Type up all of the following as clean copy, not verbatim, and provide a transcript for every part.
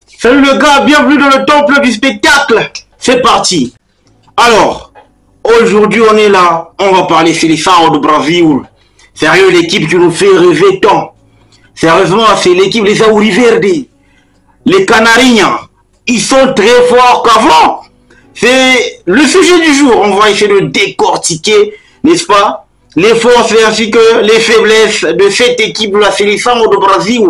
Salut le gars, bienvenue dans le temple du spectacle. C'est parti. Alors, aujourd'hui on est là, on va parler Seleção do Brasil. Sérieux, l'équipe qui nous fait rêver tant. Sérieusement, c'est l'équipe des Auriverdes. Les Canarinhas, ils sont très forts qu'avant. C'est le sujet du jour. On va essayer de décortiquer, n'est-ce pas, les forces ainsi que les faiblesses de cette équipe de la Seleção do Brasil,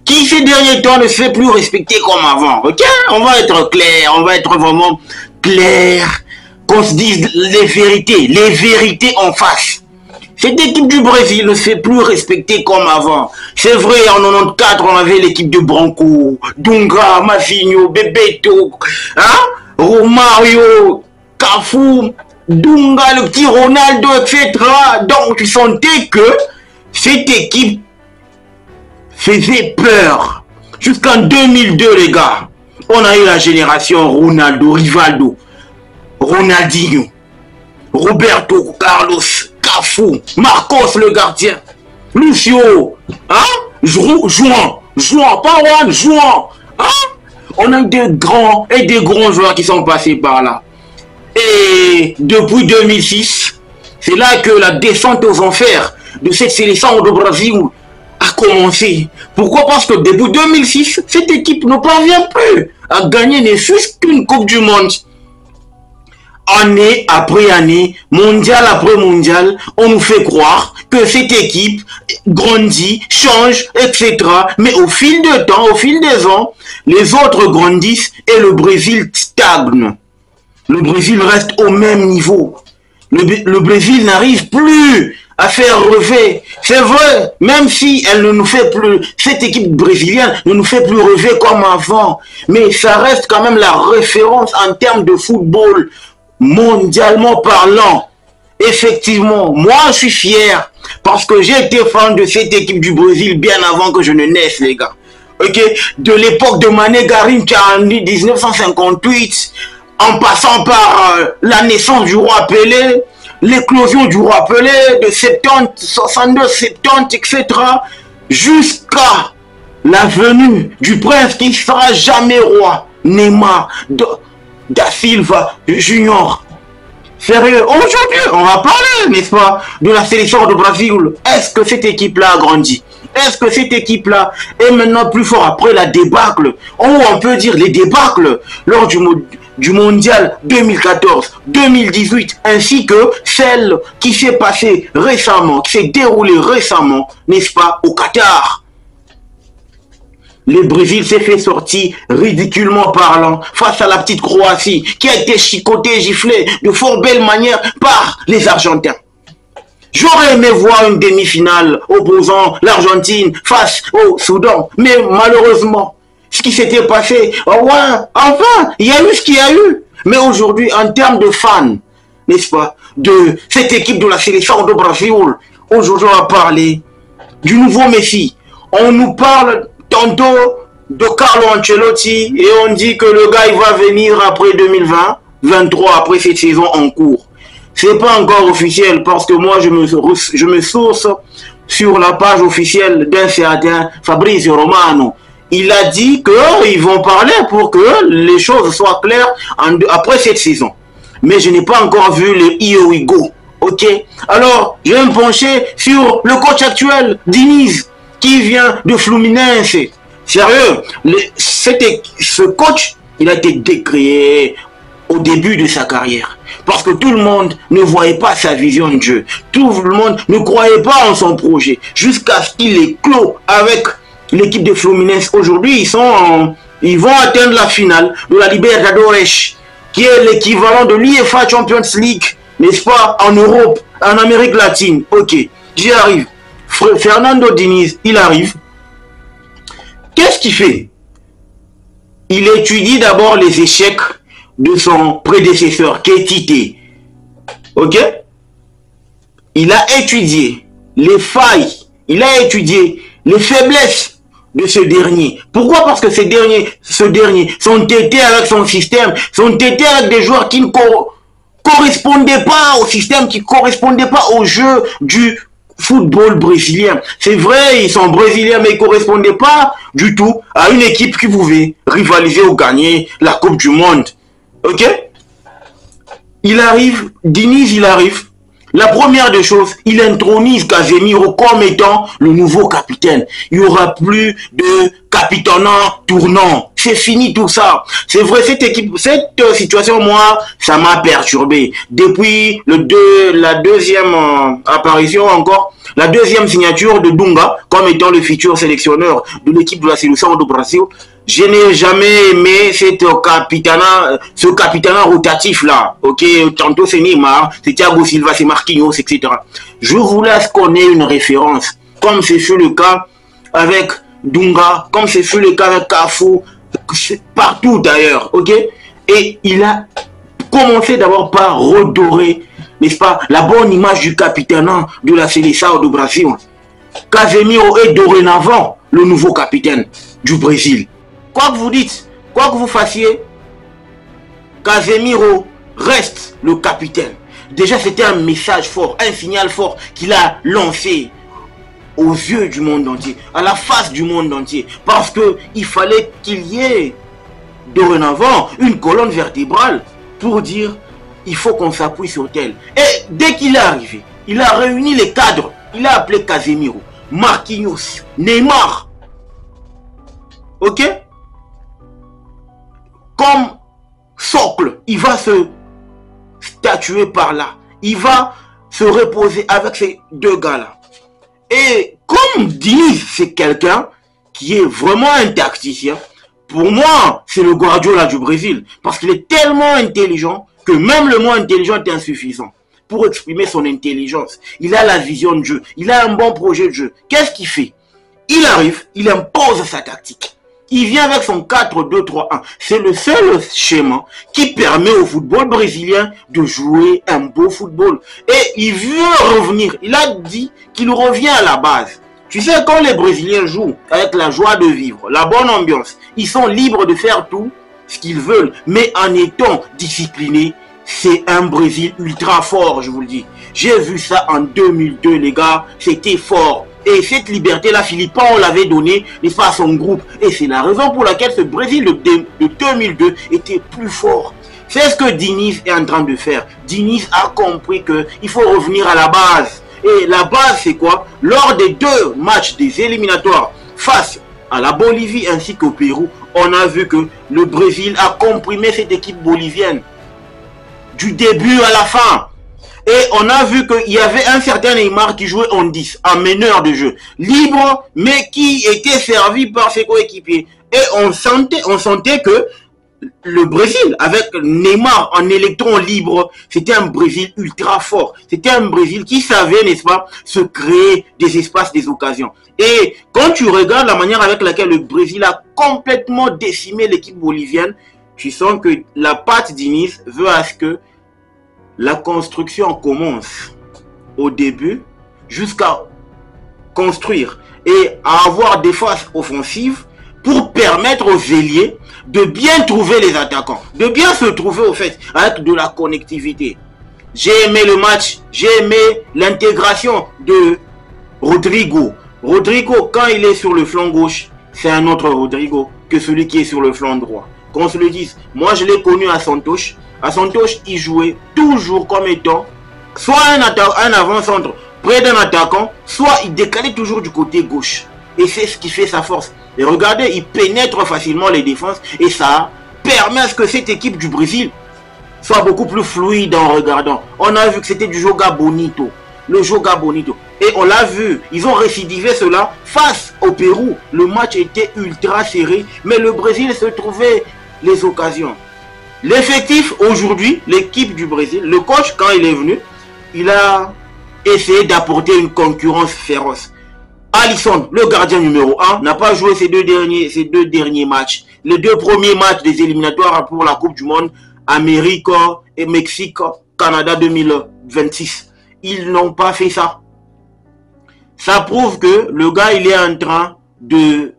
qui ces derniers temps ne se fait plus respecter comme avant. Ok? On va être clair, on va être vraiment clair, qu'on se dise les vérités en face. Cette équipe du Brésil ne se fait plus respecter comme avant. C'est vrai, en 94, on avait l'équipe de Branco, Dunga, Mazinho, Bebeto, hein? Romario, Cafu, Dunga, le petit Ronaldo, etc. Donc, tu sentais que cette équipe faisait peur. Jusqu'en 2002, les gars, on a eu la génération Ronaldo, Rivaldo, Ronaldinho, Roberto Carlos, Cafu, Marcos le gardien, Lucio, hein? Jouant, pas Juan, jouant, hein? On a des grands et des grands joueurs qui sont passés par là. Et depuis 2006, c'est là que la descente aux enfers de cette sélection du Brésil a commencé. Pourquoi? Parce que depuis 2006, cette équipe ne parvient plus à gagner ne fût-ce qu'une Coupe du Monde. Année après année, mondial après mondial, on nous fait croire que cette équipe grandit, change, etc. Mais au fil du temps, au fil des ans, les autres grandissent et le Brésil stagne. Le Brésil reste au même niveau. Le Brésil n'arrive plus à faire rêver. C'est vrai, même si elle ne nous fait plus, cette équipe brésilienne ne nous fait plus rêver comme avant. Mais ça reste quand même la référence en termes de football, mondialement parlant. Effectivement, moi je suis fier parce que j'ai été fan de cette équipe du Brésil bien avant que je ne naisse, les gars. Ok, de l'époque de Mané Garrincha en 1958, en passant par la naissance du roi Pelé, l'éclosion du roi Pelé de 70, 62, 70, etc. jusqu'à la venue du prince qui sera jamais roi, Neymar da Silva Junior. Sérieux, aujourd'hui, on va parler, n'est-ce pas, de la sélection du Brésil. Est-ce que cette équipe-là a grandi? Est-ce que cette équipe-là est maintenant plus forte après la débâcle? Ou on peut dire les débâcles lors du mondial 2014, 2018, ainsi que celle qui s'est passée récemment, qui s'est déroulée récemment, n'est-ce pas, au Qatar. Le Brésil s'est fait sortir, ridiculement parlant, face à la petite Croatie, qui a été chicotée, giflée de fort belle manière par les Argentins. J'aurais aimé voir une demi-finale opposant l'Argentine face au Soudan, mais malheureusement, ce qui s'était passé, oh ouais, enfin, il y a eu ce qu'il y a eu. Mais aujourd'hui, en termes de fans, n'est-ce pas, de cette équipe de la sélection du Brésil, aujourd'hui on va parler du nouveau Messi. On nous parle tantôt de Carlo Ancelotti et on dit que le gars il va venir après 2020, 23 après cette saison en cours. C'est pas encore officiel parce que moi je me source sur la page officielle d'un certain Fabrizio Romano. Il a dit qu'ils vont parler pour que les choses soient claires après cette saison. Mais je n'ai pas encore vu le Here We Go. Ok? Alors, je vais me pencher sur le coach actuel, Diniz, qui vient de Fluminense. Sérieux, ce coach, il a été décrié au début de sa carrière. Parce que tout le monde ne voyait pas sa vision de jeu. Tout le monde ne croyait pas en son projet. Jusqu'à ce qu'il ait clos avec l'équipe de Fluminense. Aujourd'hui, ils vont atteindre la finale de la Libertadores, qui est l'équivalent de l'UEFA Champions League, n'est-ce pas, en Europe, en Amérique latine. Ok, j'y arrive. Fernando Diniz, il arrive. Qu'est-ce qu'il fait? Il étudie d'abord les échecs de son prédécesseur, Ketité. Ok? Il a étudié les failles, il a étudié les faiblesses de ce dernier. Pourquoi? Parce que ce dernier sont têtés avec son système, sont têtés avec des joueurs qui ne correspondaient pas au système, qui ne correspondaient pas au jeu du football brésilien. C'est vrai, ils sont brésiliens, mais ils ne correspondaient pas du tout à une équipe qui pouvait rivaliser ou gagner la Coupe du Monde. Ok? Il arrive, Diniz, il arrive. La première des choses, il intronise Casemiro comme étant le nouveau capitaine. Il n'y aura plus de capitanat tournant. C'est fini tout ça. C'est vrai, cette situation, moi, ça m'a perturbé. Depuis la deuxième apparition encore, la deuxième signature de Dunga comme étant le futur sélectionneur de l'équipe de la sélection du Brésil, je n'ai jamais aimé ce capitanat rotatif là. Ok, tantôt c'est Neymar, c'est Thiago Silva, c'est Marquinhos, etc. Je voulais qu'on ait une référence, comme c'est fut le cas avec Dunga, comme c'est fut le cas avec Cafu, partout d'ailleurs. Ok, et il a commencé d'abord par redorer, n'est-ce pas, la bonne image du capitanat de la sélection du Brésil. Casemiro est dorénavant le nouveau capitaine du Brésil. Quoi que vous dites, quoi que vous fassiez, Casemiro reste le capitaine. Déjà, c'était un message fort, un signal fort qu'il a lancé aux yeux du monde entier, à la face du monde entier. Parce qu'il fallait qu'il y ait dorénavant une colonne vertébrale pour dire il faut qu'on s'appuie sur tel. Et dès qu'il est arrivé, il a réuni les cadres. Il a appelé Casemiro, Marquinhos, Neymar. Ok? Comme socle, il va se statuer par là. Il va se reposer avec ces deux gars-là. Et comme Diniz, c'est quelqu'un qui est vraiment un tacticien, pour moi, c'est le Guardiola du Brésil. Parce qu'il est tellement intelligent que même le mot intelligent est insuffisant pour exprimer son intelligence. Il a la vision de jeu. Il a un bon projet de jeu. Qu'est-ce qu'il fait? Il arrive, il impose sa tactique. Il vient avec son 4-2-3-1. C'est le seul schéma qui permet au football brésilien de jouer un beau football. Et il veut revenir. Il a dit qu'il revient à la base. Tu sais, quand les Brésiliens jouent avec la joie de vivre, la bonne ambiance, ils sont libres de faire tout ce qu'ils veulent. Mais en étant disciplinés, c'est un Brésil ultra fort, je vous le dis. J'ai vu ça en 2002, les gars. C'était fort. Et cette liberté-là, Philippon l'avait donnée, n'est-ce pas, à son groupe. Et c'est la raison pour laquelle ce Brésil de 2002 était plus fort. C'est ce que Diniz est en train de faire. Diniz a compris qu'il faut revenir à la base. Et la base, c'est quoi? Lors des deux matchs des éliminatoires face à la Bolivie ainsi qu'au Pérou, on a vu que le Brésil a comprimé cette équipe bolivienne. Du début à la fin. Et on a vu qu'il y avait un certain Neymar qui jouait en 10, en meneur de jeu, libre, mais qui était servi par ses coéquipiers. Et on sentait que le Brésil, avec Neymar en électron libre, c'était un Brésil ultra fort. C'était un Brésil qui savait, n'est-ce pas, se créer des espaces, des occasions. Et quand tu regardes la manière avec laquelle le Brésil a complètement décimé l'équipe bolivienne, tu sens que la patte Diniz veut à ce que la construction commence au début jusqu'à construire et à avoir des phases offensives pour permettre aux ailiers de bien trouver les attaquants, de bien se trouver au fait avec de la connectivité. J'ai aimé le match, j'ai aimé l'intégration de Rodrigo. Rodrigo, quand il est sur le flanc gauche, c'est un autre Rodrigo que celui qui est sur le flanc droit. Qu'on se le dise, moi je l'ai connu à Santos. À Santos, il jouait toujours comme étant soit un avant-centre près d'un attaquant, soit il décalait toujours du côté gauche. Et c'est ce qui fait sa force. Et regardez, il pénètre facilement les défenses et ça permet à ce que cette équipe du Brésil soit beaucoup plus fluide en regardant. On a vu que c'était du joga bonito. Le joga bonito. Et on l'a vu, ils ont récidivé cela face au Pérou. Le match était ultra serré, mais le Brésil se trouvait les occasions. L'effectif aujourd'hui, l'équipe du Brésil, le coach quand il est venu, il a essayé d'apporter une concurrence féroce. Alisson, le gardien numéro 1, n'a pas joué ces deux derniers matchs. Les deux premiers matchs des éliminatoires pour la Coupe du Monde, Amérique et Mexique, Canada 2026. Ils n'ont pas fait ça. Ça prouve que le gars, il est en train de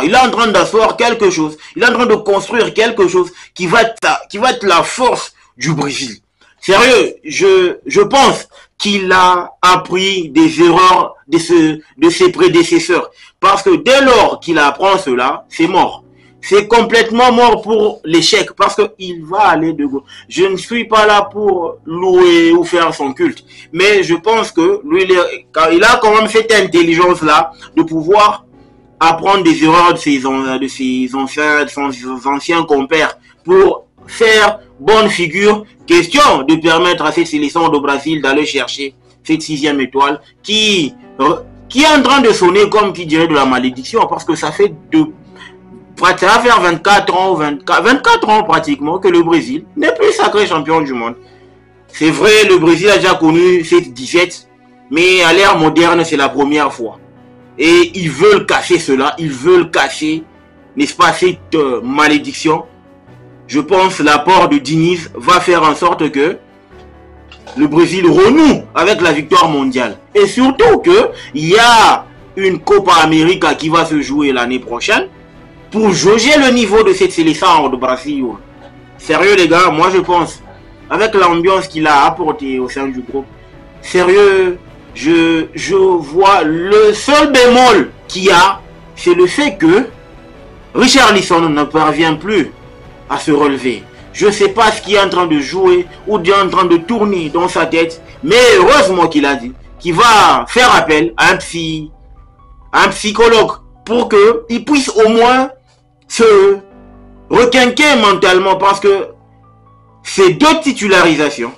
il est en train d'asseoir quelque chose. Il est en train de construire quelque chose qui va être la force du Brésil. Sérieux, je pense qu'il a appris des erreurs de ses prédécesseurs. Parce que dès lors qu'il apprend cela, c'est mort. C'est complètement mort pour l'échec parce qu'il va aller de gauche. Je ne suis pas là pour louer ou faire son culte. Mais je pense que lui, il a quand même cette intelligence-là de pouvoir apprendre des erreurs de ses anciens compères pour faire bonne figure. Question de permettre à cette sélection de Brésil d'aller chercher cette 6e étoile qui est en train de sonner comme qui dirait de la malédiction parce que ça fait ça va faire 24 ans pratiquement que le Brésil n'est plus sacré champion du monde. C'est vrai, le Brésil a déjà connu cette 17, mais à l'ère moderne, c'est la première fois. Et ils veulent casser cela, ils veulent casser, n'est-ce pas, cette malédiction. Je pense que l'apport de Diniz va faire en sorte que le Brésil renoue avec la victoire mondiale. Et surtout qu'il y a une Copa América qui va se jouer l'année prochaine. Pour jauger le niveau de cette sélection de Brésil. Sérieux les gars, moi je pense, avec l'ambiance qu'il a apporté au sein du groupe, sérieux, je vois le seul bémol qu'il y a, c'est le fait que Richarlison ne parvient plus à se relever. Je ne sais pas ce qu'il est en train de jouer ou bien en train de tourner dans sa tête, mais heureusement qu'il a dit qu'il va faire appel à un psychologue pour qu'il puisse au moins se requinquer mentalement parce que ces 2 titularisations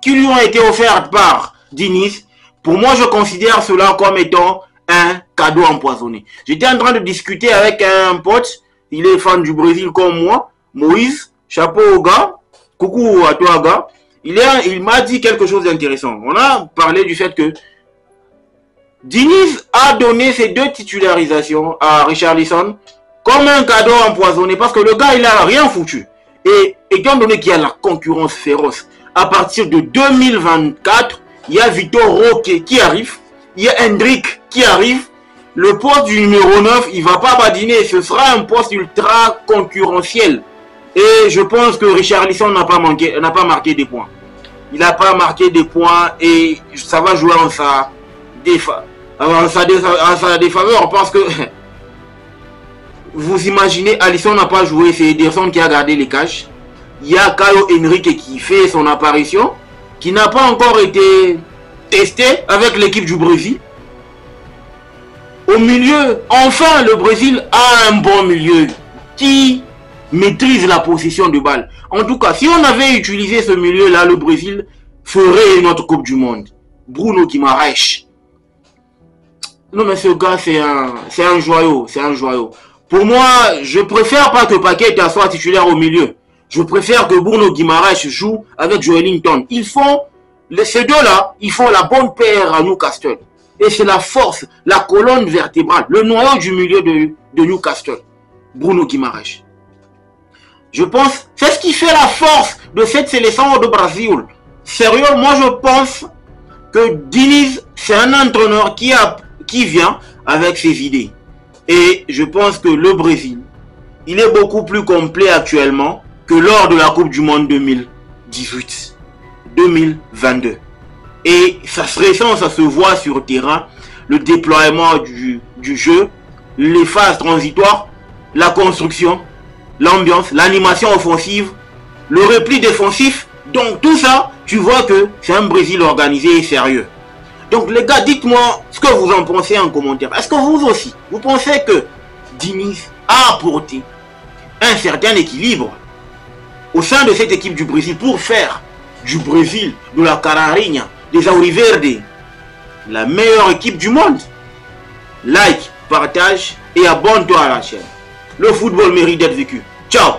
qui lui ont été offertes par Diniz, pour moi je considère cela comme étant un cadeau empoisonné. J'étais en train de discuter avec un pote, il est fan du Brésil comme moi, Moïse, chapeau au gars, coucou à toi gars, il m'a dit quelque chose d'intéressant. On a parlé du fait que Diniz a donné ces 2 titularisations à Richarlison comme un cadeau empoisonné parce que le gars il a rien foutu. Et étant donné qu'il y a la concurrence féroce, à partir de 2024, il y a Vitor Roque qui arrive, il y a Hendrick qui arrive, le poste du numéro 9, il va pas badiner, ce sera un poste ultra concurrentiel. Et je pense que Richarlison n'a pas marqué des points. Il n'a pas marqué des points et ça va jouer en sa défaveur parce que vous imaginez, Alisson n'a pas joué, c'est Ederson qui a gardé les cages. Il y a Caio Henrique qui fait son apparition, qui n'a pas encore été testé avec l'équipe du Brésil. Au milieu, enfin le Brésil a un bon milieu qui maîtrise la possession de balle. En tout cas, si on avait utilisé ce milieu-là, le Brésil ferait une autre Coupe du Monde. Bruno Guimaraes. Non mais ce gars c'est un joyau, c'est un joyau. Pour moi, je préfère pas que Paqueta soit titulaire au milieu. Je préfère que Bruno Guimaraes joue avec Joelinton. Ces deux-là, ils font la bonne paire à Newcastle. Et c'est la force, la colonne vertébrale, le noyau du milieu de Newcastle. Bruno Guimaraes. Je pense, c'est ce qui fait la force de cette sélection de Brésil. Sérieux, moi je pense que Diniz, c'est un entraîneur qui vient avec ses idées. Et je pense que le Brésil, il est beaucoup plus complet actuellement que lors de la Coupe du Monde 2018, 2022. Et ça se voit sur le terrain, le déploiement du jeu, les phases transitoires, la construction, l'ambiance, l'animation offensive, le repli défensif. Donc tout ça, tu vois que c'est un Brésil organisé et sérieux. Donc les gars, dites-moi ce que vous en pensez en commentaire. Est-ce que vous aussi, vous pensez que Diniz a apporté un certain équilibre au sein de cette équipe du Brésil pour faire du Brésil, de la Cararinha, des Auriverdes, la meilleure équipe du monde? Like, partage et abonne-toi à la chaîne. Le football mérite d'être vécu. Ciao!